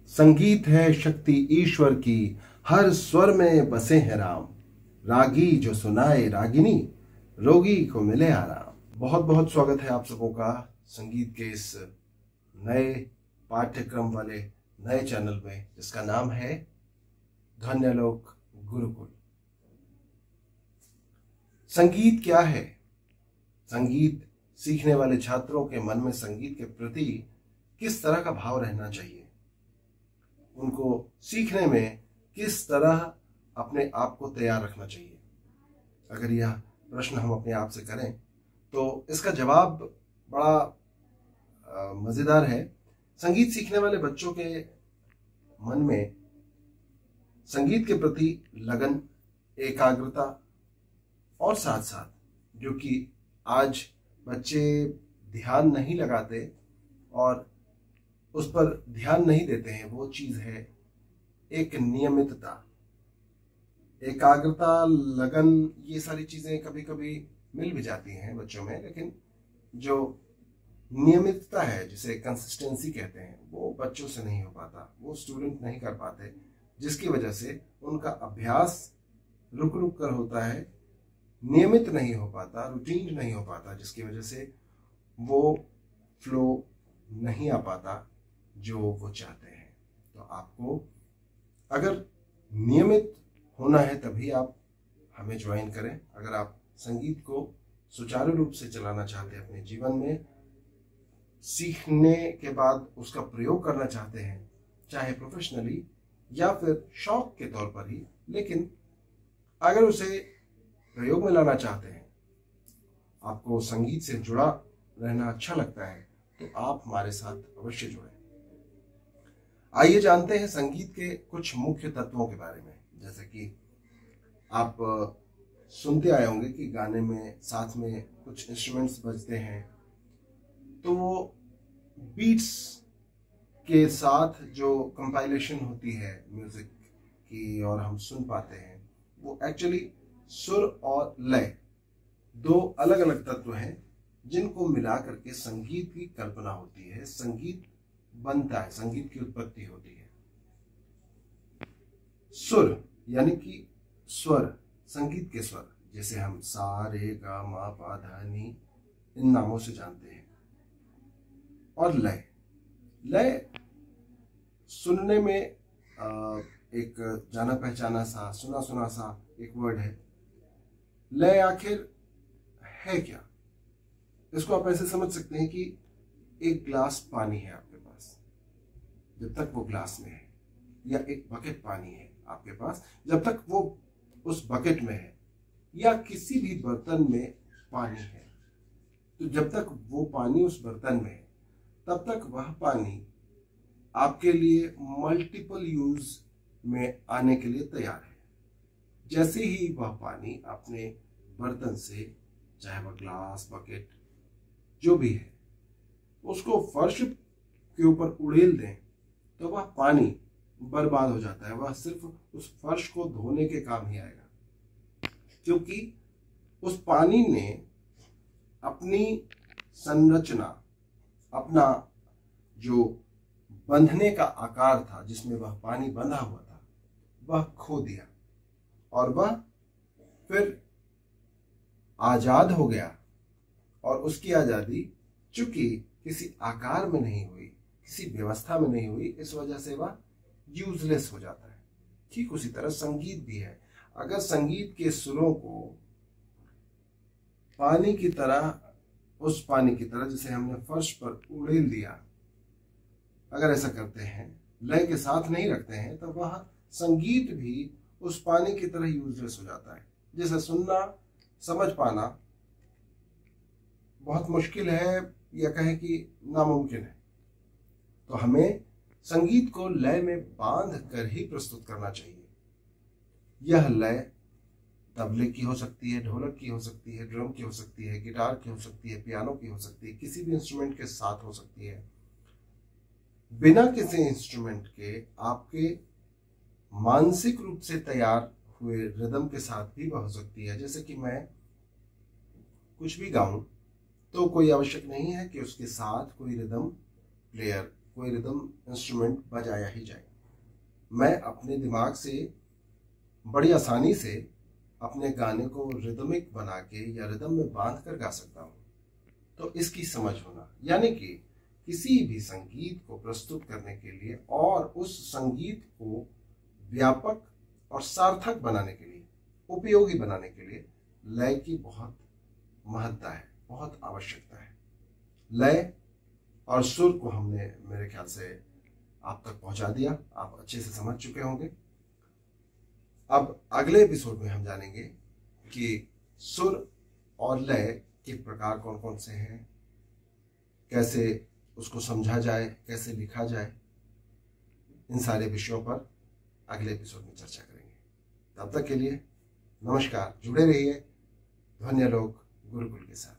संगीत है शक्ति ईश्वर की, हर स्वर में बसे हैं राम। रागी जो सुनाए रागिनी, रोगी को मिले आराम। बहुत बहुत स्वागत है आप सबों का संगीत के इस नए पाठ्यक्रम वाले नए चैनल में, जिसका नाम है ध्वन्यालोक गुरुकुल। संगीत क्या है? संगीत सीखने वाले छात्रों के मन में संगीत के प्रति किस तरह का भाव रहना चाहिए, उनको सीखने में किस तरह अपने आप को तैयार रखना चाहिए। अगर यह प्रश्न हम अपने आप से करें तो इसका जवाब बड़ा मजेदार है। संगीत सीखने वाले बच्चों के मन में संगीत के प्रति लगन, एकाग्रता और साथ साथ जो कि आज बच्चे ध्यान नहीं लगाते और उस पर ध्यान नहीं देते हैं, वो चीज है एक नियमितता, एकाग्रता, लगन। ये सारी चीजें कभी कभी मिल भी जाती हैं बच्चों में, लेकिन जो नियमितता है, जिसे कंसिस्टेंसी कहते हैं, वो बच्चों से नहीं हो पाता, वो स्टूडेंट नहीं कर पाते, जिसकी वजह से उनका अभ्यास रुक रुक कर होता है, नियमित नहीं हो पाता, रूटीन नहीं हो पाता, जिसकी वजह से वो फ्लो नहीं आ पाता जो वो चाहते हैं। तो आपको अगर नियमित होना है तभी आप हमें ज्वाइन करें। अगर आप संगीत को सुचारू रूप से चलाना चाहते हैं अपने जीवन में, सीखने के बाद उसका प्रयोग करना चाहते हैं, चाहे प्रोफेशनली या फिर शौक के तौर पर ही, लेकिन अगर उसे प्रयोग में लाना चाहते हैं, आपको संगीत से जुड़ा रहना अच्छा लगता है, तो आप हमारे साथ अवश्य जुड़ें। आइए जानते हैं संगीत के कुछ मुख्य तत्वों के बारे में। जैसे कि आप सुनते आए होंगे कि गाने में साथ में कुछ इंस्ट्रूमेंट्स बजते हैं, तो वो बीट्स के साथ जो कंपाइलेशन होती है म्यूजिक की और हम सुन पाते हैं, वो एक्चुअली सुर और लय दो अलग अलग तत्व हैं जिनको मिला करके संगीत की कल्पना होती है, संगीत बनता है, संगीत की उत्पत्ति होती है। सुर यानी कि स्वर, संगीत के स्वर, जैसे हम सा रे गा मा पा धा नी इन नामों से जानते हैं। और लय, लय सुनने में एक जाना पहचाना सा, सुना सुना सा एक वर्ड है। लय आखिर है क्या? इसको आप ऐसे समझ सकते हैं कि एक ग्लास पानी है आपके पास, जब तक वो ग्लास में है, या एक बकेट पानी है आपके पास, जब तक वो उस बकेट में है, या किसी भी बर्तन में पानी है, तो जब तक वो पानी उस बर्तन में है, तब तक वह पानी आपके लिए मल्टीपल यूज में आने के लिए तैयार है। जैसे ही वह पानी अपने बर्तन से, चाहे वह ग्लास, बकेट जो भी है, उसको फर्श के ऊपर उड़ेल दें, तो वह पानी बर्बाद हो जाता है, वह सिर्फ उस फर्श को धोने के काम ही आएगा, क्योंकि उस पानी ने अपनी संरचना, अपना जो बंधने का आकार था, जिसमें वह पानी बंधा हुआ था, वह खो दिया और वह फिर आजाद हो गया। और उसकी आजादी चूंकि किसी आकार में नहीं हुई, किसी व्यवस्था में नहीं हुई, इस वजह से वह यूजलेस हो जाता है। ठीक उसी तरह संगीत भी है। अगर संगीत के सुरों को पानी की तरह, उस पानी की तरह जिसे हमने फर्श पर उड़ेल दिया, अगर ऐसा करते हैं, लय के साथ नहीं रखते हैं, तो वह संगीत भी उस पानी की तरह यूजलेस हो जाता है, जिसे सुनना, समझ पाना बहुत मुश्किल है, या कहें कि नामुमकिन है। तो हमें संगीत को लय में बांध कर ही प्रस्तुत करना चाहिए। यह लय तबले की हो सकती है, ढोलक की हो सकती है, ड्रम की हो सकती है, गिटार की हो सकती है, पियानो की हो सकती है, किसी भी इंस्ट्रूमेंट के साथ हो सकती है। बिना किसी इंस्ट्रूमेंट के आपके मानसिक रूप से तैयार हुए रिदम के साथ भी वह हो सकती है। जैसे कि मैं कुछ भी गाऊं तो कोई आवश्यक नहीं है कि उसके साथ कोई रिदम प्लेयर, कोई रिदम इंस्ट्रूमेंट बजाया ही जाए। मैं अपने दिमाग से बड़ी आसानी से अपने गाने को रिदमिक बना के या रिदम में बांध कर गा सकता हूँ। तो इसकी समझ होना, यानी कि किसी भी संगीत को प्रस्तुत करने के लिए और उस संगीत को व्यापक और सार्थक बनाने के लिए, उपयोगी बनाने के लिए लय की बहुत महत्ता है, बहुत आवश्यकता है। लय और सुर को हमने मेरे ख्याल से आप तक पहुंचा दिया, आप अच्छे से समझ चुके होंगे। अब अगले एपिसोड में हम जानेंगे कि सुर और लय के प्रकार कौन कौन से हैं, कैसे उसको समझा जाए, कैसे लिखा जाए। इन सारे विषयों पर अगले एपिसोड में चर्चा करेंगे। तब तक के लिए नमस्कार, जुड़े रहिए ध्वन्यालोक गुरुकुल के साथ।